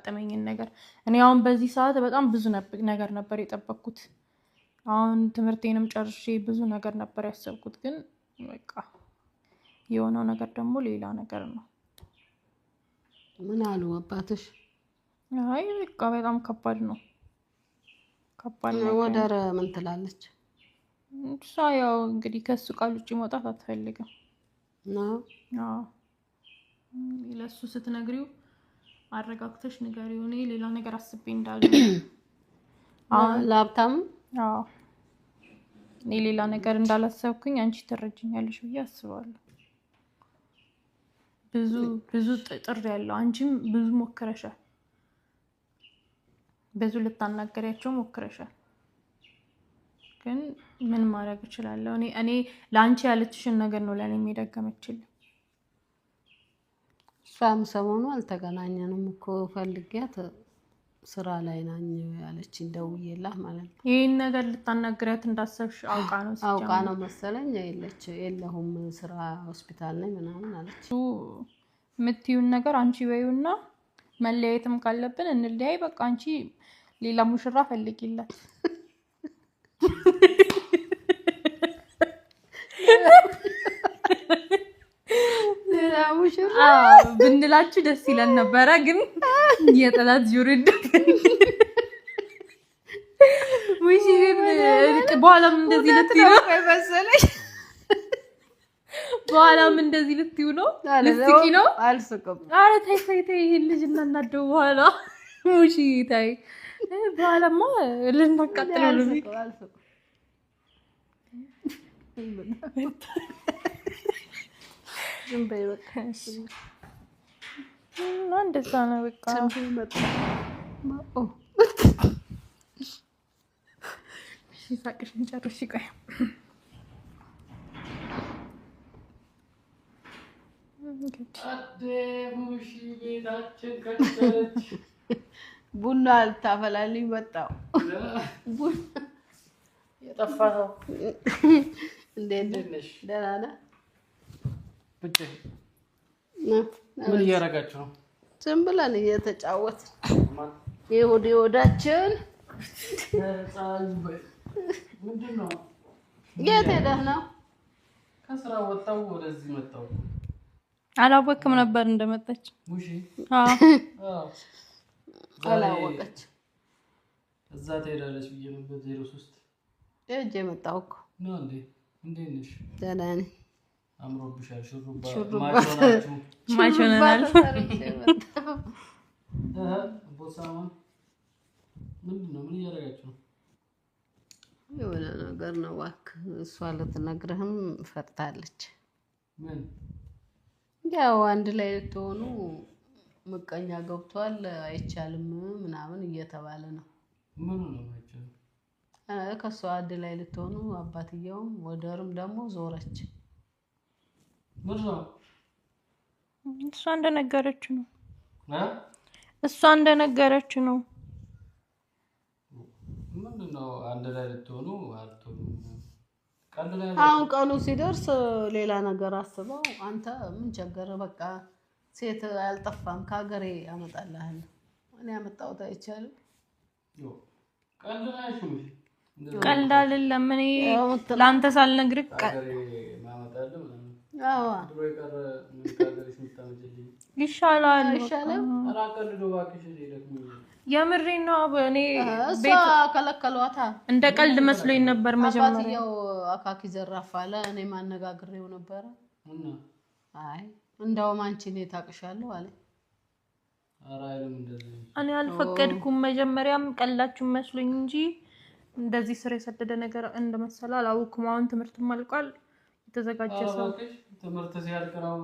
ያጋጠመኝን ነገር እኔ አሁን በዚህ ሰዓት በጣም ብዙ ነገር ነበር የጠበቅኩት አሁን ትምህርቴንም ጨርሼ ብዙ ነገር ነበር ያሰብኩት ግን በቃ የሆነው ነገር ደግሞ ሌላ ነገር ነው ምን አሉ አባትሽ አይ በቃ በጣም ከባድ ነው ከባድ ነው ወደረ ምን ትላለች እሷ ያው እንግዲህ ከሱ ቃል ውጪ መውጣት አትፈልግም ነው አዎ ለሱ ስትነግሪው አረጋግተሽ ንገሪው እኔ ሌላ ነገር አስቤ እንዳልኩ ላብታም አዎ እኔ ሌላ ነገር እንዳላሰብኩኝ አንቺ ትረጅኛለሽ ብዬ አስባለሁ ብዙ ጥር ያለው አንቺም ብዙ ሞክረሻል ብዙ ልታናገሪያቸው ሞክረሻል ግን ምን ማድረግ እችላለሁ እኔ ላንቺ ያለችሽን ነገር ነው ለኔ የሚደገመችልኝ ሷም ሰሞኑ አልተገናኘንም እኮ ፈልጊያት ስራ ላይ ናኝ ያለች ደውዬላት ማለት ነው ይሄን ነገር ልታናገሪያት እንዳሰብሽ አውቃ ነው መሰለኝ የለሁም ስራ ሆስፒታል ነኝ ምናምን አለች ምትዩን ነገር አንቺ በይውና መለያየትም ካለብን እንለያይ በቃ አንቺ ሌላ ሙሽራ ፈልጊላት ሌላ ሙሽራ ብንላችሁ ደስ ይለን ነበረ ግን የጠላት ጁሪድ ሙሽ በኋላም እንደዚህ ልትዩ መሰለኝ በኋላም እንደዚህ ልትዩ ነው ልትቂ ነው አልስቅም ኧረ ተይ ይሄ ልጅ እናናደው በኋላ ሙሽ ተይ በኋላማ ልንቀጥለው ነው አልስቅም ዝም በይ በቃ እንደዛ ነው በቃ ሳቅሽን ጨርሽ ቆይ አደሙሽ ቤታችን ከቸች ቡና አልታፈላልኝ መጣው ቡና የጠፋው እንዴት ነሽ ደህና ነህ ብቻ ምን እያደረጋችሁ ነው ዝም ብለን እየተጫወትን የሆዴ ወዳችን ምንድነው የት ሄደህ ነው ከስራ ወጣው ወደዚህ መጣው አላወቅም ነበር እንደመጣች ሙሺ አላወቀች እዛ ትሄዳለች ብዬ ነው በ03 እጄ መጣው እኮ ነው እንዴት ነሽ ደህና ነኝ አምሮብሻል ሹሩባ ማቾናል ቦሳማ ምንድነው ምን እያደረጋችሁ ነው የሆነ ነገር ነው እባክህ እሷ ልትነግርህም ፈርታለች ምን ያው አንድ ላይ ልትሆኑ ምቀኛ ገብቷል አይቻልም ምናምን እየተባለ ነው ምን ነው አይቻልም ከሷ አንድ ላይ ልትሆኑ አባትየውም ወደርም ደግሞ ዞረች ምንድነው እሷ እንደነገረች ነው ምንድነው አንድ ላይ ልትሆኑ አልተሆኑ አሁን ቀኑ ሲደርስ ሌላ ነገር አስበው አንተ ምን ቸገረ በቃ ሴት አልጠፋም ከሀገሬ ያመጣልሃል እኔ ያመጣሁት አይቻልም ቀልድ አይደለም እኔ ላንተ ሳልነግርህ ይሻላል የምሬን ነው እኔ ቤት ከለከሏታ እንደ ቀልድ መስሎኝ ነበር መጀመሪያ አባትየው አካኪ ዘራፍ አለ እኔ ማነጋግሬው ነበር አይ እንደውም አንቺ ነኝ ታቅሻለሁ አለ አራይለም እንደዚህ እኔ አልፈቀድኩም መጀመሪያም ቀላችሁ መስሎኝ እንጂ እንደዚህ ስር የሰደደ ነገር እንደመሰለ አላውኩም አሁን ትምህርት ማልቋል የተዘጋጀ ሰው ትምህርት ሲያልቅ ነው